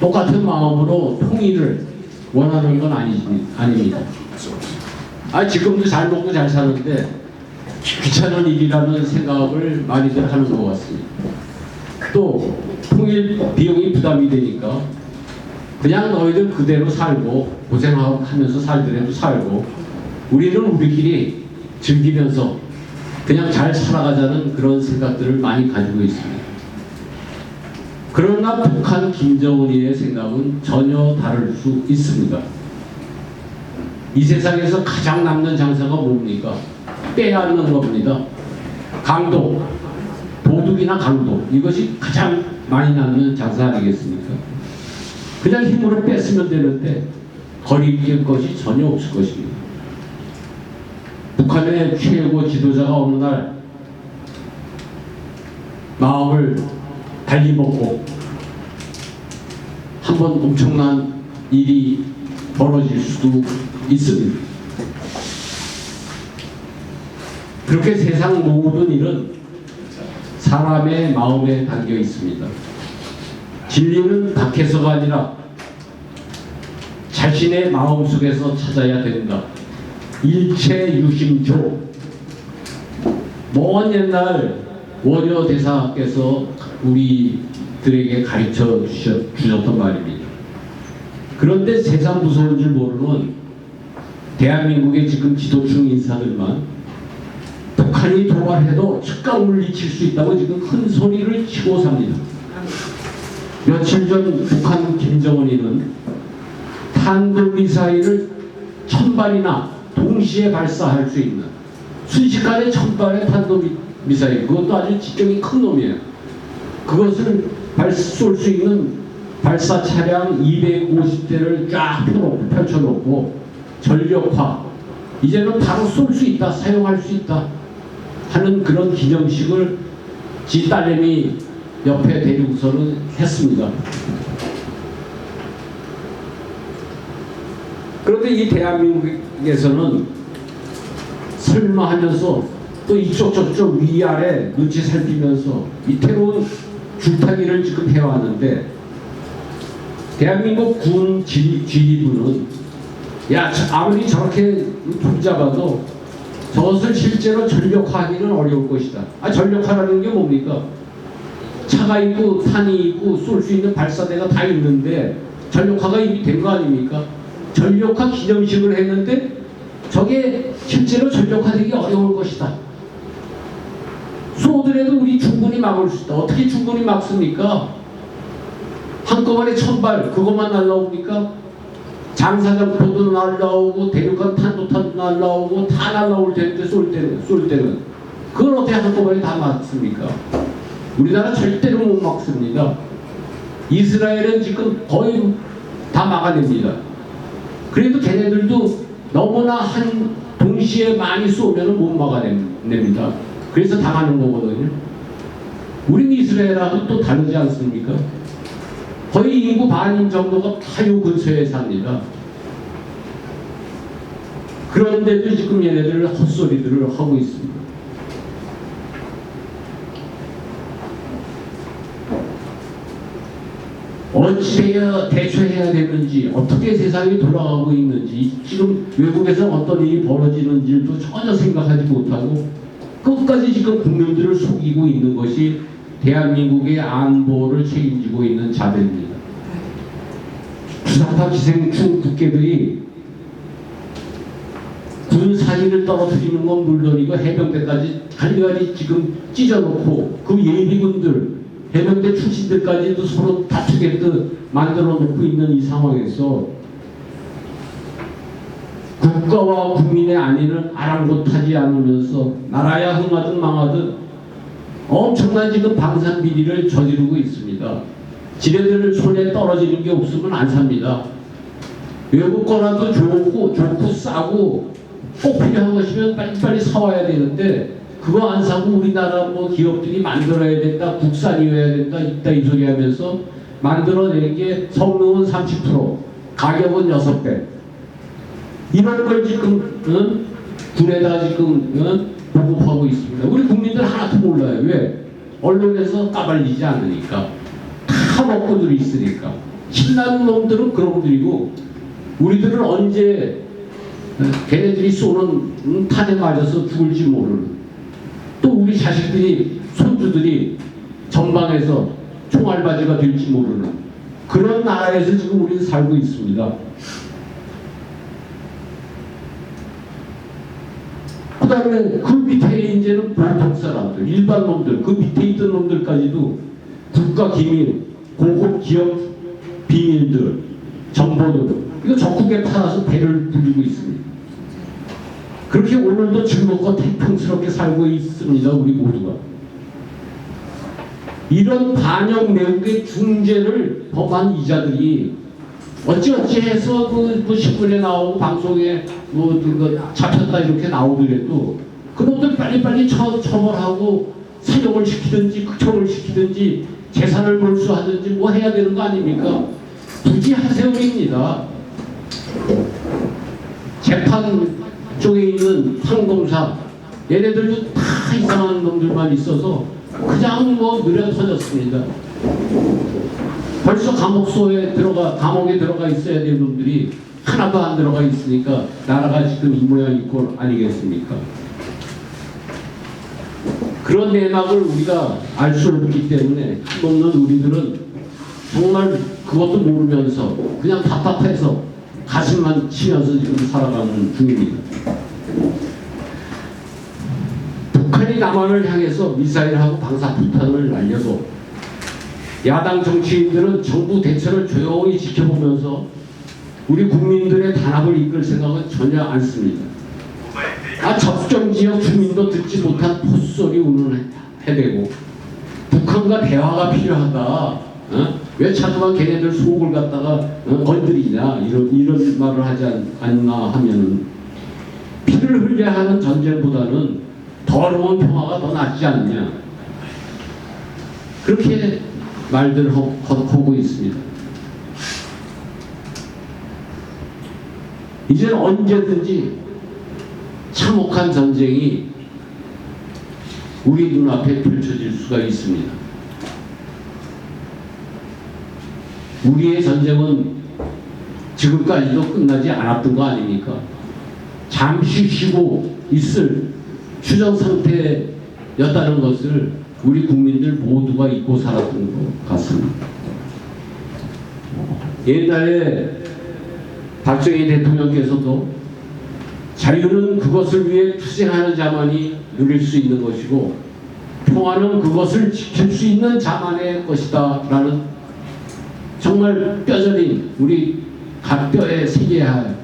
똑같은 마음으로 통일을 원하는 건 아닙니다. 지금도 잘 먹고 잘 사는데 귀찮은 일이라는 생각을 많이들 하는 것 같습니다. 또 통일 비용이 부담이 되니까 그냥 너희들 그대로 살고 고생하면서 살더라도 살고 우리는 우리끼리 즐기면서 그냥 잘 살아가자는 그런 생각들을 많이 가지고 있습니다. 그러나 북한 김정은이의 생각은 전혀 다를 수 있습니다. 이 세상에서 가장 남는 장사가 뭡니까? 빼앗는 겁니다. 강도, 도둑이나 강도, 이것이 가장 많이 남는 장사 아니겠습니까? 그냥 힘으로 뺐으면 되는데 거리낄 것이 전혀 없을 것입니다. 북한의 최고 지도자가 어느 날 마음을 달리 먹고 한번 엄청난 일이 벌어질 수도 있습니다. 그렇게 세상 모든 일은 사람의 마음에 담겨 있습니다. 진리는 밖에서가 아니라 자신의 마음속에서 찾아야 된다. 일체유심조. 먼 옛날 원효 대사께서 우리들에게 가르쳐 주셨던 말입니다. 그런데 세상 무서운 줄 모르는 대한민국의 지금 지도층 인사들만 북한이 도발해도 즉각 물리칠 수 있다고 지금 큰 소리를 치고 삽니다. 며칠 전 북한 김정은이는 탄도미사일을 1000발이나 동시에 발사할 수 있는 순식간에 1000발의 탄도미사일, 그것도 아주 지경이 큰 놈이에요. 그것을 쏠 수 있는 발사 차량 250대를 쫙 펼쳐놓고 전력화, 이제는 바로 쏠 수 있다, 사용할 수 있다 하는 그런 기념식을 지 딸내미 옆에 데리고서는 했습니다. 그런데 이 대한민국에서는 설마 하면서 또 이쪽 저쪽 위아래 눈치 살피면서 이태로운 줄타기를 지금 해왔는데, 대한민국 군 지휘부는 아무리 저렇게 붙잡아도 저것을 실제로 전력화하기는 어려울 것이다. 전력화라는 게 뭡니까? 차가 있고 탄이 있고 쏠 수 있는 발사대가 다 있는데 전력화가 이미 된 거 아닙니까? 전력화 기념식을 했는데 저게 실제로 전력화되기 어려울 것이다. 쏘더라도 우리 충분히 막을 수 있다. 어떻게 충분히 막습니까? 한꺼번에 1000발 그것만 날라옵니까? 장사정포도 날라오고 대륙간 탄도탄 날라오고 다 날라올 텐데 쏠 때는 그걸 어떻게 한꺼번에 다 막습니까? 우리나라 절대로 못 막습니다. 이스라엘은 지금 거의 다 막아냅니다. 그래도 걔네들도 너무나 한 동시에 많이 쏘면 못 막아냅니다. 그래서 당하는 거거든요. 우린 이스라엘하고 또 다르지 않습니까? 거의 인구 반인 정도가 다 요 근처에 삽니다. 그런데도 지금 얘네들 헛소리들을 하고 있습니다. 어찌 대처해야 되는지, 어떻게 세상이 돌아가고 있는지, 지금 외국에서 어떤 일이 벌어지는지도 전혀 생각하지 못하고 끝까지 지금 국민들을 속이고 있는 것이 대한민국의 안보를 책임지고 있는 자들입니다. 주상파 기생충 국계들이 군 사진을 떨어뜨리는 건 물론이고 해병대까지 간간히 지금 찢어놓고 그 예비군들 해병대 출신들까지도 서로 다투게끔 만들어 놓고 있는 이 상황에서 국가와 국민의 안위를 아랑곳하지 않으면서 나라야 흥하든 망하든 엄청난 지금 방산비리를 저지르고 있습니다. 지네들 손에 떨어지는 게 없으면 안 삽니다. 외국 거라도 좋고 싸고 꼭 필요한 것이면 빨리빨리 사와야 되는데 그거 안 사고 우리나라 기업들이 만들어야 된다, 국산이어야 된다, 이따 이 소리 하면서 만들어내는 게 성능은 30%, 가격은 6배. 이런 걸 지금 군에다 지금 보급하고 있습니다. 우리 국민들 하나도 몰라요. 왜? 언론에서 까발리지 않으니까. 다 먹고들 있으니까. 신나는 놈들은 그런 놈들이고 우리들은 언제 걔네들이 쏘는 탄에 맞아서 죽을지 모르는, 또 우리 자식들이 손주들이 전방에서 총알바지가 될지 모르는 그런 나라에서 지금 우리는 살고 있습니다. 그 다음에 그 밑에 이제는 보통 사람들, 일반 놈들, 그 밑에 있던 놈들까지도 국가 기밀, 고급 기업 비밀들, 정보들, 이거 적국에 팔아서 배를 불리고 있습니다. 그렇게 오늘도 즐겁고 태평스럽게 살고 있습니다. 우리 모두가. 이런 반영 내국의 중재를 범한 이자들이 어찌어찌 해서 그 신문에 나오고 방송에 잡혔다 이렇게 나오더라도 그놈들 빨리빨리 처벌하고 사형을 시키든지 극형을 시키든지 재산을 몰수하든지 뭐 해야 되는 거 아닙니까? 부지 하세요입니다. 재판 쪽에 있는 판검사 얘네들도 다 이상한 놈들만 있어서 그냥 뭐 느려 터졌습니다. 벌써 감옥에 들어가 있어야 될 놈들이 하나도 안 들어가 있으니까 나라가 지금 이 모양일 꼴 아니겠습니까? 그런 내막을 우리가 알 수 없기 때문에 힘없는 우리들은 정말 그것도 모르면서 그냥 답답해서 가슴만 치면서 지금 살아가는 중입니다. 북한이 남한을 향해서 미사일하고 방사포탄을 날려도 야당 정치인들은 정부 대처를 조용히 지켜보면서 우리 국민들의 단합을 이끌 생각은 전혀 않습니다. 접경지역 주민도 듣지 못한 포소리 운운해대고 북한과 대화가 필요하다. 왜 자꾸만 걔네들 속을 갖다가 건드리냐 이런 말을 하지 않나 하면은 피를 흘려야 하는 전쟁보다는 더러운 평화가 더 낫지 않냐 그렇게 말들 하고 있습니다. 이제는 언제든지 참혹한 전쟁이 우리 눈앞에 펼쳐질 수가 있습니다. 우리의 전쟁은 지금까지도 끝나지 않았던 거 아닙니까? 잠시 쉬고 있을 휴전 상태였다는 것을 우리 국민들 모두가 잊고 살았던 것 같습니다. 옛날에 박정희 대통령께서도 자유는 그것을 위해 투쟁하는 자만이 누릴 수 있는 것이고 평화는 그것을 지킬 수 있는 자만의 것이다 라는 정말 뼈저린 우리 갓뼈에 새겨야 할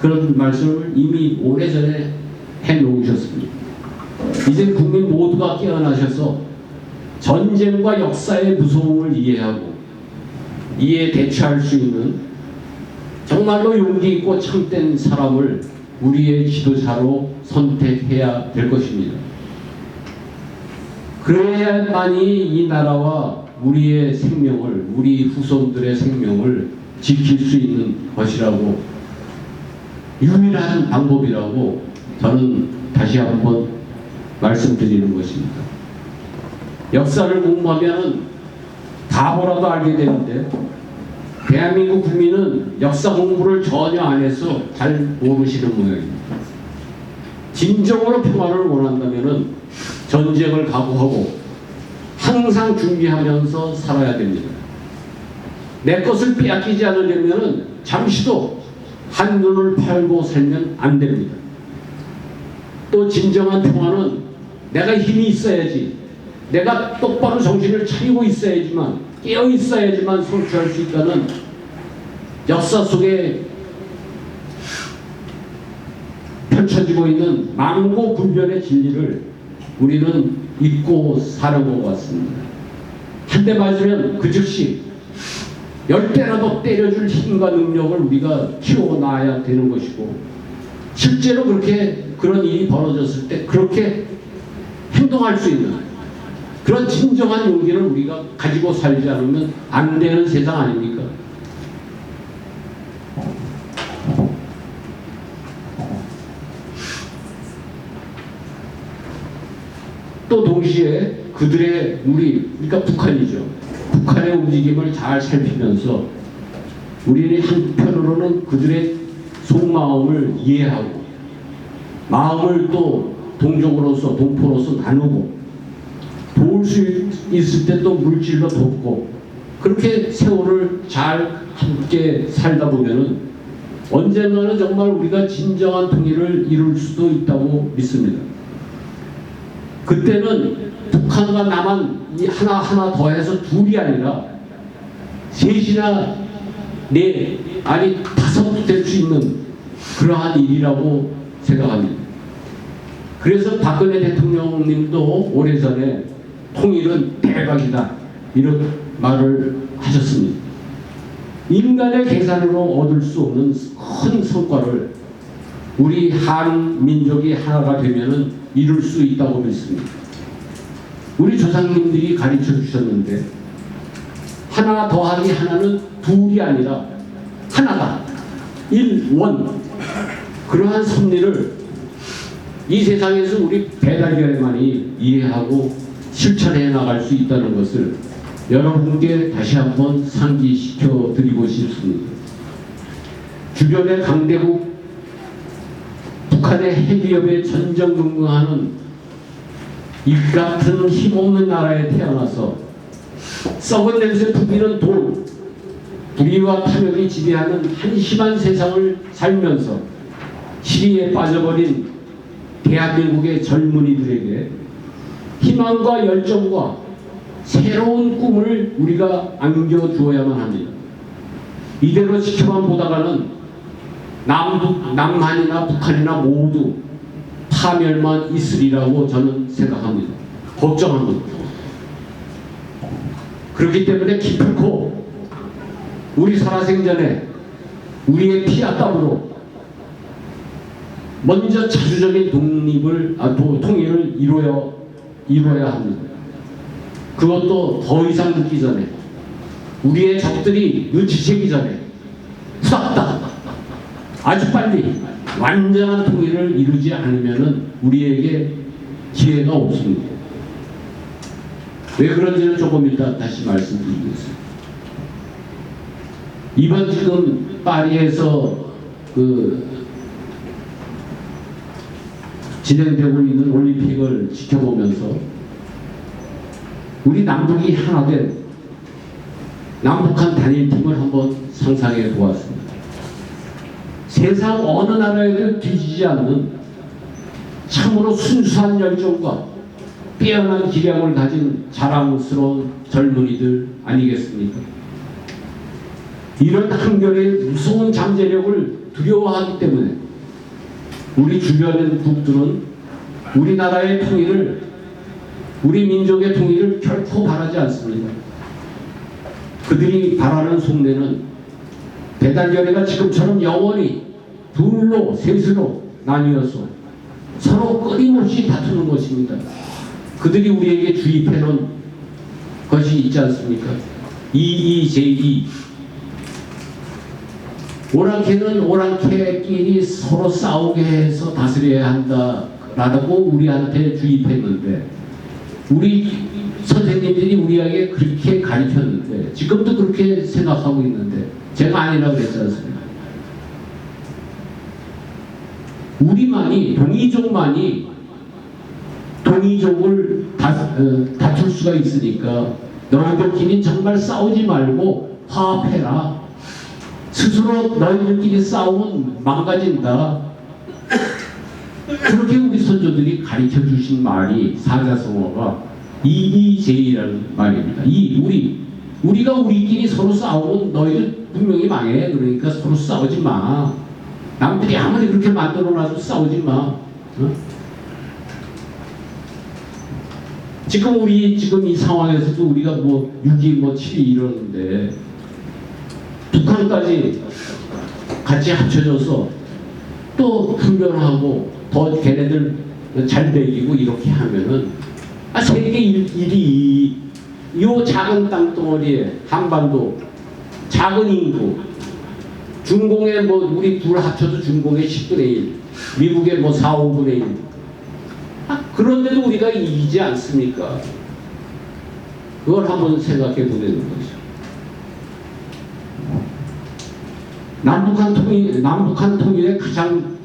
그런 말씀을 이미 오래전에 해놓으셨습니다. 이제 국민 모두가 깨어나셔서 전쟁과 역사의 무서움을 이해하고 이에 대처할 수 있는 정말로 용기 있고 참된 사람을 우리의 지도자로 선택해야 될 것입니다. 그래야만이 이 나라와 우리의 생명을, 우리 후손들의 생명을 지킬 수 있는 것이라고, 유일한 방법이라고 저는 다시 한번 말씀드리는 것입니다. 역사를 공부하면 바보라도 알게 되는데 대한민국 국민은 역사 공부를 전혀 안 해서 잘 모르시는 모양입니다. 진정으로 평화를 원한다면 전쟁을 각오하고 항상 준비하면서 살아야 됩니다. 내 것을 빼앗기지 않으려면 잠시도 한눈을 팔고 살면 안 됩니다. 또 진정한 평화는 내가 힘이 있어야지, 내가 똑바로 정신을 차리고 있어야지만, 깨어 있어야지만 성취할 수 있다는 역사 속에 펼쳐지고 있는 만고불변의 진리를 우리는 잊고 사는 것 같습니다. 한 대 맞으면 그 즉시 10대라도 때려줄 힘과 능력을 우리가 키워놔야 되는 것이고, 실제로 그런 일이 벌어졌을 때 그렇게 행동할 수 있는 그런 진정한 용기를 우리가 가지고 살지 않으면 안 되는 세상 아닙니까? 또 동시에 그러니까 북한이죠. 북한의 움직임을 잘 살피면서 우리는 한편으로는 그들의 속마음을 이해하고 마음을 또 동족으로서 동포로서 나누고 도울 수 있을 때 또 물질로 돕고 그렇게 세월을 잘 함께 살다 보면은 언젠가는 정말 우리가 진정한 통일을 이룰 수도 있다고 믿습니다. 그때는 북한과 남한 하나 더해서 둘이 아니라 셋이나 네 아니 다섯 될 수 있는 그러한 일이라고 생각합니다. 그래서 박근혜 대통령님도 오래전에 통일은 대박이다 이런 말을 하셨습니다. 인간의 계산으로 얻을 수 없는 큰 성과를 우리 한민족이 하나가 되면은 이룰 수 있다고 믿습니다. 우리 조상님들이 가르쳐 주셨는데 하나 더하기 하나는 둘이 아니라 하나다. 일원. 그러한 섭리를 이 세상에서 우리 배달결에만이 이해하고 실천해 나갈 수 있다는 것을 여러분께 다시 한번 상기시켜 드리고 싶습니다. 주변의 강대국 북한의 핵위협에 전전긍긍하는 이 같은 힘없는 나라에 태어나서 썩은 냄새 풍기는 돈, 불의와 탐욕이 지배하는 한심한 세상을 살면서 시리에 빠져버린 대한민국의 젊은이들에게 희망과 열정과 새로운 꿈을 우리가 안겨주어야만 합니다. 이대로 지켜만 보다가는 남한이나 북한이나 모두 파멸만 있으리라고 저는 생각합니다. 걱정합니다. 그렇기 때문에 기필코 우리 살아생전에 우리의 피와 땀으로 먼저 자주적인 통일을 이루어야 합니다. 그것도 더 이상 늦기 전에 우리의 적들이 눈치채기 전에 후닥다 아주 빨리 완전한 통일을 이루지 않으면 우리에게 기회가 없습니다. 왜 그런지는 조금 이따 다시 말씀드리겠습니다. 이번 지금 파리에서 진행되고 있는 올림픽을 지켜보면서 우리 남북이 하나 된 남북한 단일팀을 한번 상상해 보았습니다. 세상 어느 나라에도 뒤지지 않는 참으로 순수한 열정과 뛰어난 기량을 가진 자랑스러운 젊은이들 아니겠습니까? 이런 한결의 무서운 잠재력을 두려워하기 때문에 우리 주변의 국들은 우리나라의 통일을, 우리 민족의 통일을 결코 바라지 않습니다. 그들이 바라는 속내는 배달결의가 지금처럼 영원히 둘로 셋으로 나뉘어서 서로 끊임없이 다투는 것입니다. 그들이 우리에게 주입해 놓은 것이 있지 않습니까? 이의제의. 오랑캐는 오랑캐끼리 서로 싸우게 해서 다스려야 한다라고 우리한테 주입했는데 우리 선생님들이 우리에게 그렇게 가르쳤는데 지금도 그렇게 생각하고 있는데 제가 아니라고 그랬지 않습니까? 우리만이 동이족을 다툴 수가 있으니까 너희들끼리 정말 싸우지 말고 화합해라. 스스로 너희들끼리 싸우면 망가진다. 그렇게 우리 선조들이 가르쳐 주신 말이 사자성어가 이의제의라는 말입니다. 우리가 우리끼리 서로 싸우면 너희들 분명히 망해. 그러니까 서로 싸우지 마. 남들이 아무리 그렇게 만들어놔도 싸우지 마. 어? 지금 이 상황에서도 우리가 6.2, 7.2 이러는데 북한까지 같이 합쳐져서 또 훈련하고 더 걔네들 잘 배기고 이렇게 하면은 세계 일이 이 작은 땅덩어리에 한반도 작은 인구 중공에 우리 둘 합쳐도 중공의 10분의 1 미국의 4, 5분의 1 그런데도 우리가 이기지 않습니까? 그걸 한번 생각해 보는 거죠. 남북한 통일에 가장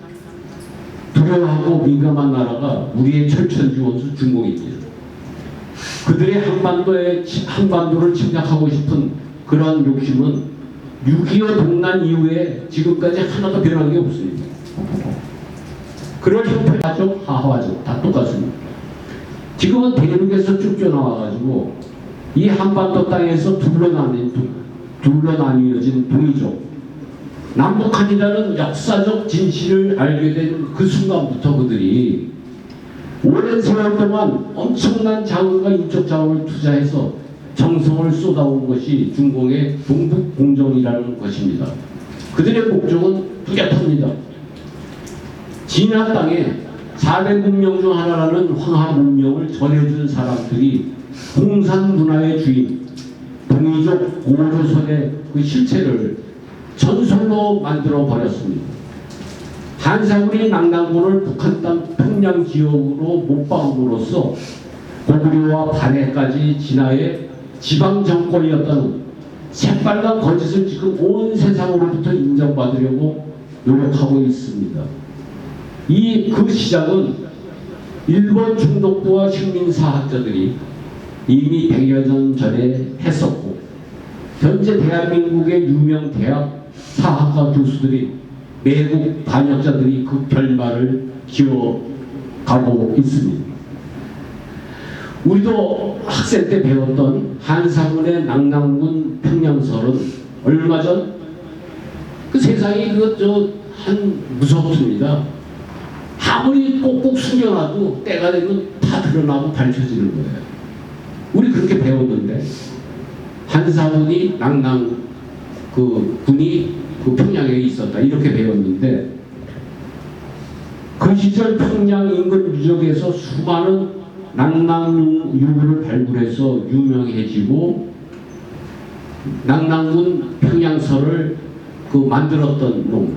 두려워하고 민감한 나라가 우리의 철천지 원수 중국입니다. 그들의 한반도를 침략하고 싶은 그러한 욕심은 6.25 동란 이후에 지금까지 하나도 변한 게 없습니다. 그런 형태화적, 하화적 다 똑같습니다. 지금은 대륙에서 쭉 튀어나와가지고 이 한반도 땅에서 둘로 나뉘어진 동이족 남북한이라는 역사적 진실을 알게 된 그 순간부터 그들이 오랜 세월 동안 엄청난 자원과 인적 자원을 투자해서 정성을 쏟아온 것이 중공의 동북공정이라는 것입니다. 그들의 목적은 뚜렷합니다. 진화 땅에 4대 문명 중 하나라는 황하 문명을 전해준 사람들이 공산 문화의 주인 동이족 고조선의 그 실체를 전설로 만들어 버렸습니다. 한사군이 낙랑군을 북한 땅 평양 지역으로 못 박음으로써 고구려와 반해까지 진화해 지방 정권이었다는 새빨간 거짓을 지금 온 세상으로부터 인정받으려고 노력하고 있습니다. 그 시작은 일본 중독부와 식민사학자들이 이미 100여 년 전에 했었고 현재 대한민국의 유명 대학 사학과 교수들이 외국 반역자들이 그 결말을 기어가고 있습니다. 우리도 학생 때 배웠던 한상훈의 낙랑군 평양설은 얼마 전 그 세상이 한 무섭습니다. 아무리 꼭꼭 숨겨놔도 때가 되면 다 드러나고 밝혀지는 거예요. 우리 그렇게 배웠는데 한상훈이 낙랑 군이 그 평양에 있었다 이렇게 배웠는데 그 시절 평양 인근 유적에서 수많은 낙랑 유물을 발굴해서 유명해지고 낙랑군 평양설을 만들었던 놈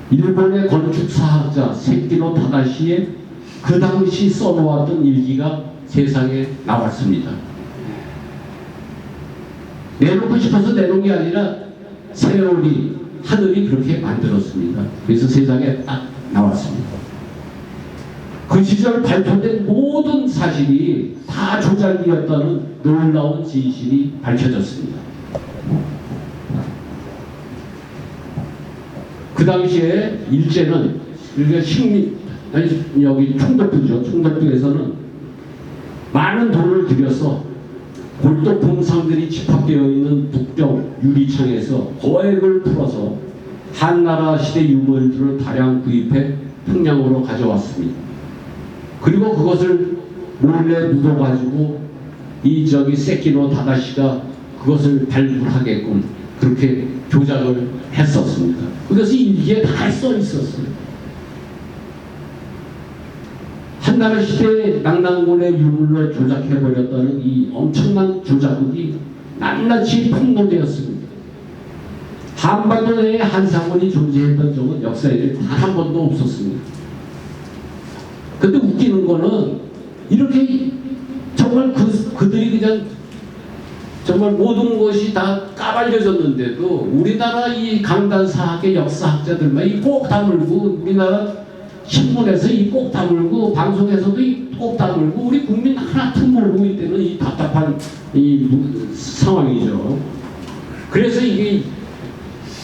일본의 건축사학자 세키로 타다시의 그 당시 써놓았던 일기가 세상에 나왔습니다. 내놓고 싶어서 내놓은 게 아니라 세월이 하늘이 그렇게 만들었습니다. 그래서 세상에 딱 나왔습니다. 그 시절 발표된 모든 사실이 다 조작이었다는 놀라운 진실이 밝혀졌습니다. 그 당시에 일제는 여기 총독부죠. 총독부에서는 많은 돈을 들여서 골동품상들이 집합되어 있는 북경 유리창에서 거액을 풀어서 한나라 시대 유물들을 다량 구입해 평양으로 가져왔습니다. 그리고 그것을 몰래 묻어가지고 세키로 다다시가 그것을 발굴하게끔 그렇게 조작을 했었습니다. 그것이 일기에 다 써 있었어요. 한나라 시대 낙랑군의 유물로 조작해버렸다는 이 엄청난 조작극이 낱낱이 폭로되었습니다. 한반도 내에 한상군이 존재했던 적은 역사에 단 한 번도 없었습니다. 근데 웃기는 거는 이렇게 정말 그들이 그냥 정말 모든 것이 다 까발려졌는데도 우리나라 이 강단사학의 역사학자들만 꼭 다물고 우리나라 신문에서 꼭 다물고 방송에서도 꼭 다물고 우리 국민 하나도 모르고 있다는 이 답답한 상황이죠. 그래서 이게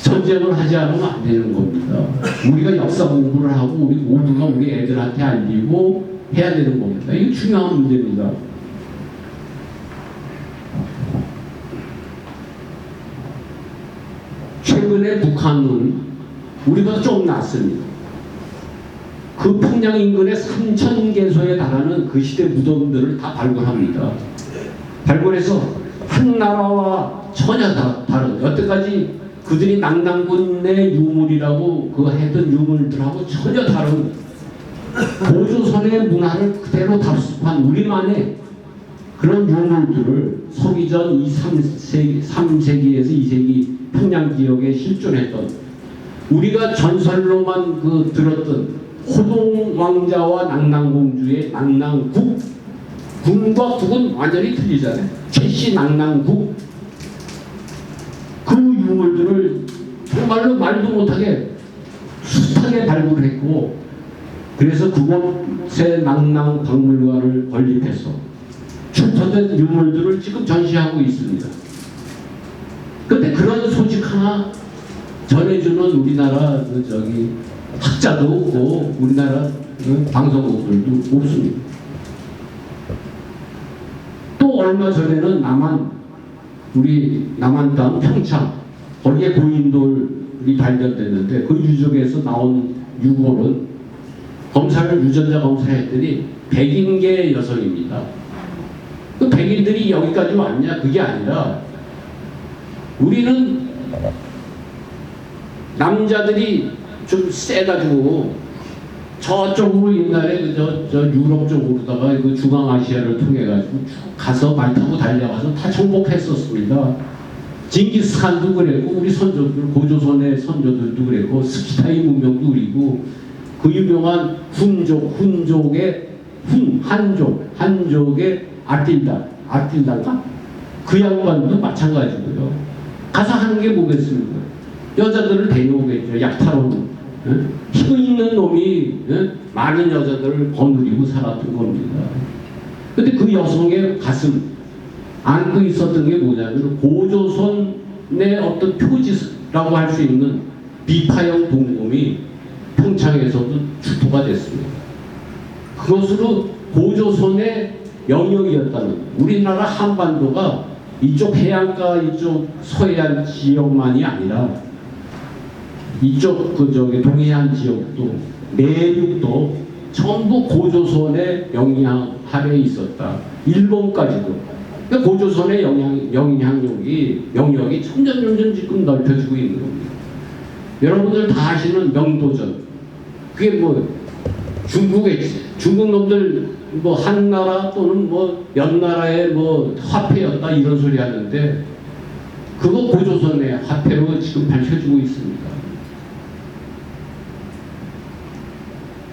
전쟁을 하지 않으면 안 되는 겁니다. 우리가 역사 공부를 하고 우리 모두가 우리 애들한테 알리고 해야 되는 겁니다. 이게 중요한 문제입니다. 최근에 북한은 우리보다 좀 낫습니다. 그 평양 인근에 3,000개소에 달하는 그 시대 무덤들을 다 발굴합니다. 발굴해서 한 나라와 전혀 다른 여태까지 그들이 낙랑군의 유물이라고 했던 유물들하고 전혀 다른 고조선의 문화를 그대로 답습한 우리만의 그런 유물들을 서기전 2, 3세기에서 2세기 평양 지역에 실존했던 우리가 전설로만 들었던 호동 왕자와 낙랑공주의 낙랑국 군과 국은 완전히 틀리잖아요. 최씨 낙랑국 그 유물들을 정말로 말도 못하게 숱하게 발굴했고, 그래서 그곳에 낭낭박물관을 건립해서 출토된 유물들을 지금 전시하고 있습니다. 그런데 그런 소식 하나 전해주는 우리나라 학자도 없고 우리나라 방송국들도 없습니다. 또 얼마 전에는 우리 남한 땅 평창 거기에 고인돌이 발견됐는데 그 유적에서 나온 유골은 유전자 검사했더니 백인계 여성입니다. 그 백인들이 여기까지 왔냐? 그게 아니라 우리는 남자들이 좀 세가지고 저쪽으로 옛날에 저 유럽 쪽으로다가 그 중앙아시아를 통해가지고 가서 말 타고 달려가서 다 정복했었습니다. 징기스칸도 그랬고 우리 선조들 고조선의 선조들도 그랬고 스키타이 문명도 그리고 그 유명한 훈족의 한족의 아틸다가 그 양반도 마찬가지고요. 가서 하는 게 뭐겠습니까? 여자들을 데려오겠죠. 약탈하는 힘 있는 놈이 많은 여자들을 거느리고 살았던 겁니다. 근데 그 여성의 가슴 안고 있었던 게 뭐냐면 고조선의 어떤 표지라고 할 수 있는 비파형 동검이 평창에서도 출토가 됐습니다. 그것으로 고조선의 영역이었다는, 우리나라 한반도가 이쪽 해안가 이쪽 서해안 지역만이 아니라 이쪽 동해안 지역도 내륙도 전부 고조선의 영향 아래에 있었다. 일본까지도. 그러니까 고조선의 영역이 점점 지금 넓혀지고 있는 겁니다. 여러분들 다 아시는 명도전. 그게 중국 놈들 한나라 또는 몇 나라의 화폐였다 이런 소리 하는데 그거 고조선의 화폐로 지금 밝혀지고 있습니다.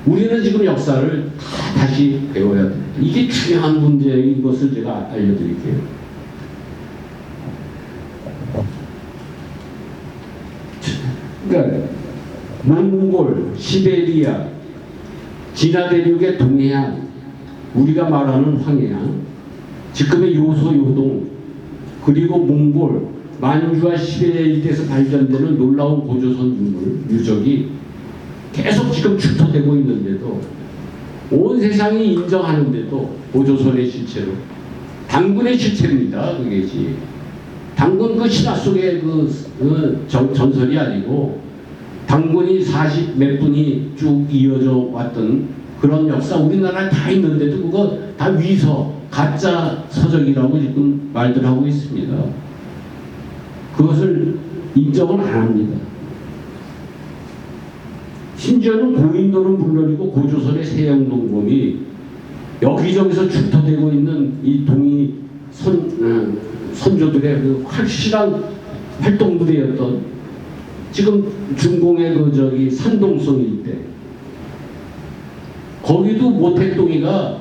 우리는 지금 역사를 다시 배워야 됩니다. 이게 중요한 문제인 것을 제가 알려드릴게요. 그러니까 몽골, 시베리아, 진화대륙의 동해안, 우리가 말하는 황해안, 지금의 요소, 요동, 그리고 몽골, 만주와 시베리아 일대에서 발견되는 놀라운 고조선 유적이 계속 지금 출토되고 있는데도 온 세상이 인정하는데도 고조선의 실체로 당군의 실체입니다. 그게지. 당군 그 신화 속의 전설이 아니고 당군이 40 몇 분이 쭉 이어져 왔던 그런 역사 우리나라에 다 있는데도 그거 다 위서 가짜 서적이라고 지금 말들 하고 있습니다. 그것을 인정을 안 합니다. 심지어는 고인돌은 물론이고 고조선의 세영동검이 여기저기서 출토되고 있는 이 동이 선조들의 그 확실한 활동 부대였던 지금 중공의 산동성 일대 거기도 모택동이가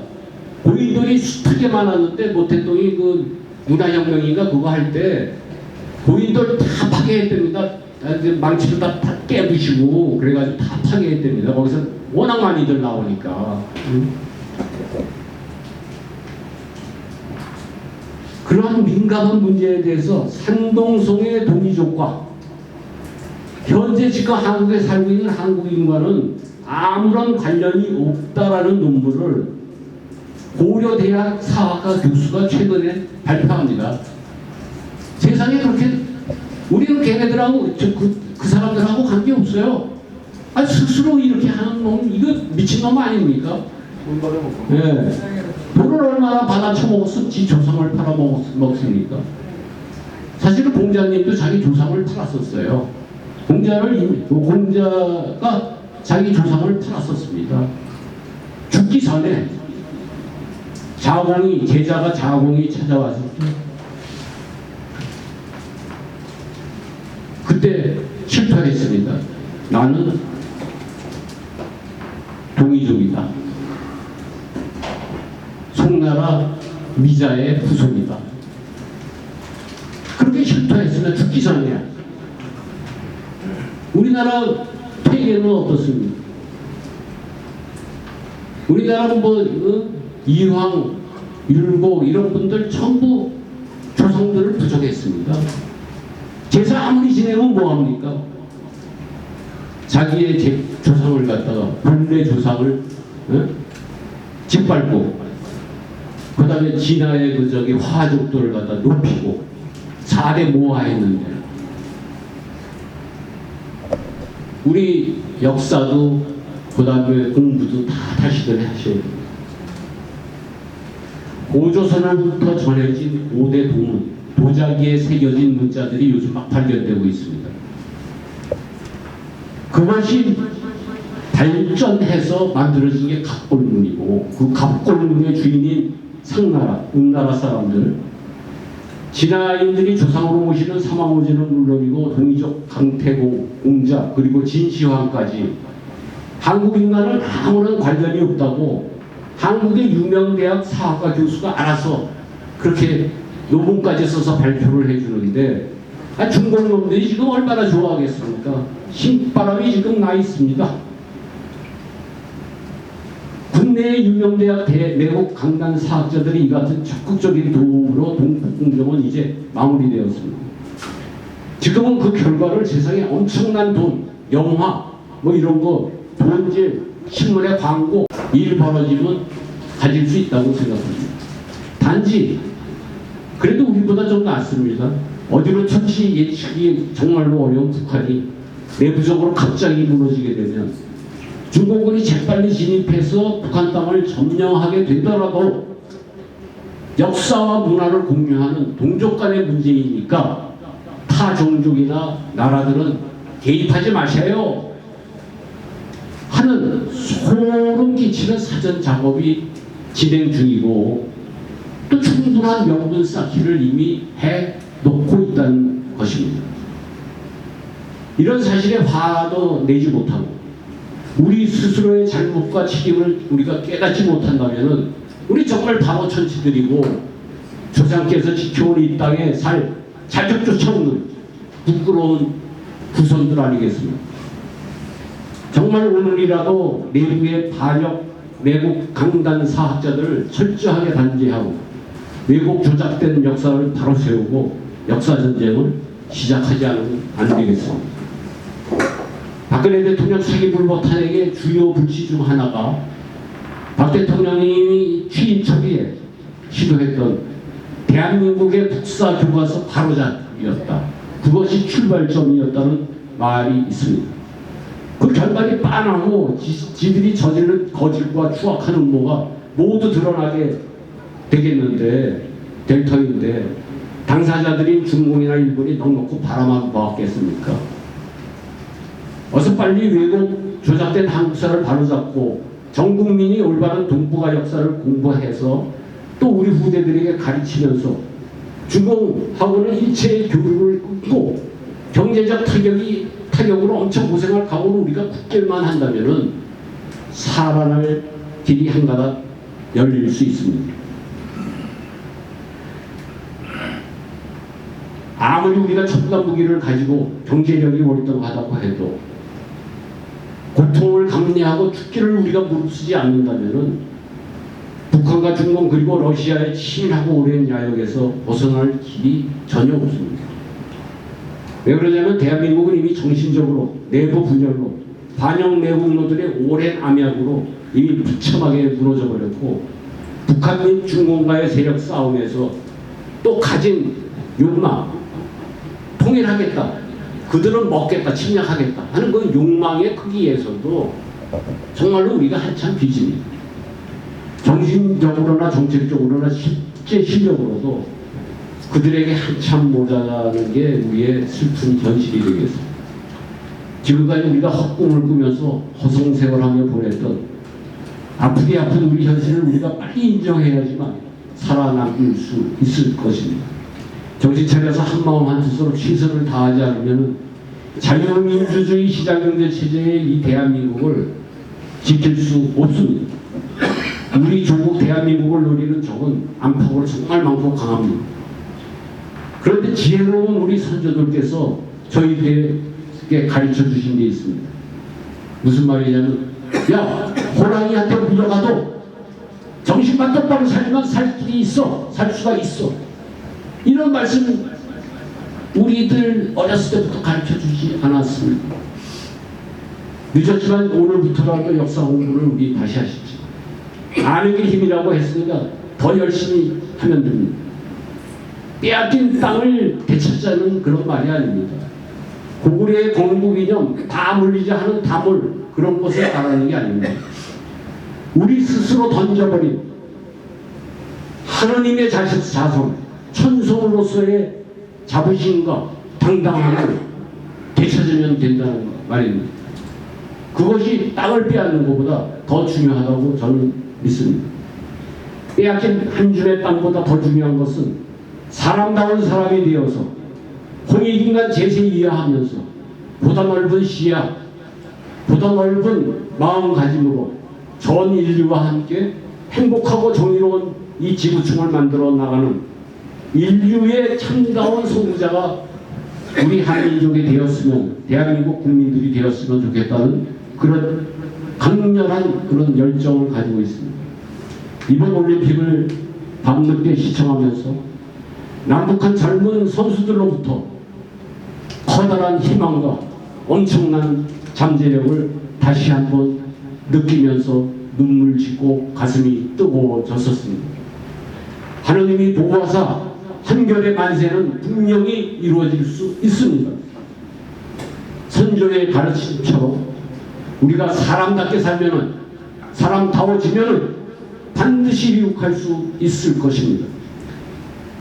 고인돌이 숱하게 많았는데 모택동이 문화혁명인가 그거 할 때 고인돌 다 파괴했답니다. 망치를 다 깨부시고 그래가지고 다 파괴했답니다. 거기서 워낙 많이들 나오니까. 그러한 민감한 문제에 대해서 산동성의 동이족과 현재 지금 한국에 살고 있는 한국인과는 아무런 관련이 없다라는 논문을 고려대학 사학과 교수가 최근에 발표합니다. 세상에 그렇게 우리는 걔네들하고 그 사람들하고 관계없어요. 스스로 이렇게 하는 놈 이거 미친놈 아닙니까? 예. 돈을 얼마나 받아 처먹었으면 지 조상을 팔아먹습니까? 사실은 공자님도 자기 조상을 팔았었어요. 공자가 자기 조상을 팔았었습니다. 죽기 전에 제자가 자공이 찾아와서 그때 실토했습니다. 나는 동이족이다. 송나라 미자의 후손이다. 그렇게 실토했으면 죽기 전이야. 우리나라 퇴계는 어떻습니까? 우리나라는 이황, 율곡 이런 분들 전부 조상들을 부정했습니다. 제사 아무리 지내면 뭐합니까? 자기의 조상을 갖다가 본래 조상을 짓밟고 그 다음에 진화의 화족들을 갖다 높이고 4대 모아했는데 우리 역사도 그 다음에 공부도 다 다시들 하셔야 됩니다. 고조선으로부터 전해진 5대 도문, 도자기에 새겨진 문자들이 요즘 막 발견되고 있습니다. 그것이 발전해서 만들어진 게 갑골문이고 그 갑골문의 주인인 상나라, 음나라 사람들 진화인들이 조상으로 모시는 사망오제는 물론이고 동이족 강태공, 웅자 그리고 진시황까지 한국 인간은 아무런 관련이 없다고 한국의 유명 대학 사학과 교수가 알아서 그렇게 논문까지 써서 발표를 해주는데 중국 놈들이 지금 얼마나 좋아하겠습니까? 신바람이 지금 나 있습니다. 국내의 유명 대학 내국 강단 사학자들이 이 같은 적극적인 도움으로 동북공정은 이제 마무리되었습니다. 지금은 그 결과를 세상에 엄청난 돈, 영화 이런 거 돈질, 신문의 광고 일 벌어지면 가질 수 있다고 생각합니다. 단지 그래도 우리보다 좀 낫습니다. 어디로 처치 예측이 정말로 어려운 북한이 내부적으로 갑자기 무너지게 되면 중공군이 재빨리 진입해서 북한 땅을 점령하게 되더라도 역사와 문화를 공유하는 동족 간의 문제이니까 타 종족이나 나라들은 개입하지 마세요 하는 소름 끼치는 사전 작업이 진행 중이고 또 충분한 명분 쌓기를 이미 해놓고 있다는 것입니다. 이런 사실에 화도 내지 못하고 우리 스스로의 잘못과 책임을 우리가 깨닫지 못한다면 우리 정말 바보 천치들이고 조상께서 지켜온 이 땅에 살 자격조차 없는 부끄러운 후손들 아니겠습니까? 정말 오늘이라도 내부의 반역 외국 강단 사학자들을 철저하게 단죄하고 왜곡 조작된 역사를 바로 세우고 역사전쟁을 시작하지 않으면 안 되겠습니다. 박근혜 대통령 사기 불법 탄핵의 주요 불씨 중 하나가 박 대통령이 취임 초기에 시도했던 대한민국의 국사 교과서 바로잡기였다. 그것이 출발점이었다는 말이 있습니다. 그 결말이 빤하고 지들이 저지른 거짓과 추악한 음모가 모두 드러나게 되겠는데 될 터인데 당사자들인 중공이나 일본이 넉넉히 바라만 보았겠습니까? 어서 빨리 왜곡 조작된 한국사를 바로잡고 전 국민이 올바른 동북아 역사를 공부해서 또 우리 후대들에게 가르치면서 중공하고는 일체의 교류를 끊고 경제적 타격으로 엄청 고생할 각오로 우리가 굳게만 한다면은 살아날 길이 한가닥 열릴 수 있습니다. 아무리 우리가 첨단 무기를 가지고 경제력이 월등하다고 해도 고통을 감내하고 죽기를 우리가 무릅쓰지 않는다면은 북한과 중공 그리고 러시아의 치밀하고 오랜 야욕에서 벗어날 길이 전혀 없습니다. 왜 그러냐면 대한민국은 이미 정신적으로 내부 분열로 반영 내국노들의 오랜 암약으로 이미 무참하게 무너져 버렸고 북한 및 중공과의 세력 싸움에서 또 가진 욕망 통일하겠다 그들은 먹겠다 침략하겠다 하는 그 욕망의 크기에서도 정말로 우리가 한참 빚집니다. 정신적으로나 정책적으로나 실제 실력으로도 그들에게 한참 모자라는 게 우리의 슬픈 현실이 되겠습니다. 지금까지 우리가 헛꿈을 꾸면서 허송세월하며 보냈던 아프게 아픈 우리 현실을 우리가 빨리 인정해야지만 살아남을 수 있을 것입니다. 정신 차려서 한마음 한뜻으로 최선을 다하지 않으면 자유민주주의 시장경제 체제의 이 대한민국을 지킬 수 없습니다. 우리 조국 대한민국을 노리는 적은 안팎으로 정말 많고 강합니다. 그런데 지혜로운 우리 선조들께서 저희들의 우리에게 가르쳐 주신 게 있습니다. 무슨 말이냐면, 야, 호랑이한테 물려가도 정신만 똑바로 살면 살 길이 있어, 살 수가 있어. 이런 말씀 우리들 어렸을 때부터 가르쳐 주지 않았습니까? 늦었지만 오늘부터라도 역사 공부를 우리 다시 하십시오. 아는 게 힘이라고 했으니까 더 열심히 하면 됩니다. 빼앗긴 땅을 되찾자는 그런 말이 아닙니다. 고구려의 건국이념, 다 물리자 하는 다물, 그런 것을 말하는 게 아닙니다. 우리 스스로 던져버린 하느님의 자손, 천성으로서의 자부심과 당당함을 되찾으면 된다는 말입니다. 그것이 땅을 빼앗는 것보다 더 중요하다고 저는 믿습니다. 빼앗긴 한 줌의 땅보다 더 중요한 것은 사람다운 사람이 되어서 홍익인간 제세 이해하면서 보다 넓은 시야, 보다 넓은 마음가짐으로 전 인류와 함께 행복하고 정의로운 이 지구촌을 만들어 나가는 인류의 참다운 소구자가 우리 한민족이 되었으면, 대한민국 국민들이 되었으면 좋겠다는 그런 강렬한 그런 열정을 가지고 있습니다. 이번 올림픽을 밤늦게 시청하면서 남북한 젊은 선수들로부터 커다란 희망과 엄청난 잠재력을 다시 한번 느끼면서 눈물 짓고 가슴이 뜨거워졌었습니다. 하느님이 보호하사 한결의 만세는 분명히 이루어질 수 있습니다. 선조의 가르침처럼 우리가 사람답게 살면은, 사람다워지면은 반드시 이룩할 수 있을 것입니다.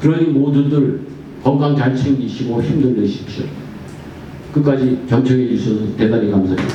그러니 모두들 건강 잘 챙기시고 힘내십시오. 끝까지 경청해 주셔서 대단히 감사합니다.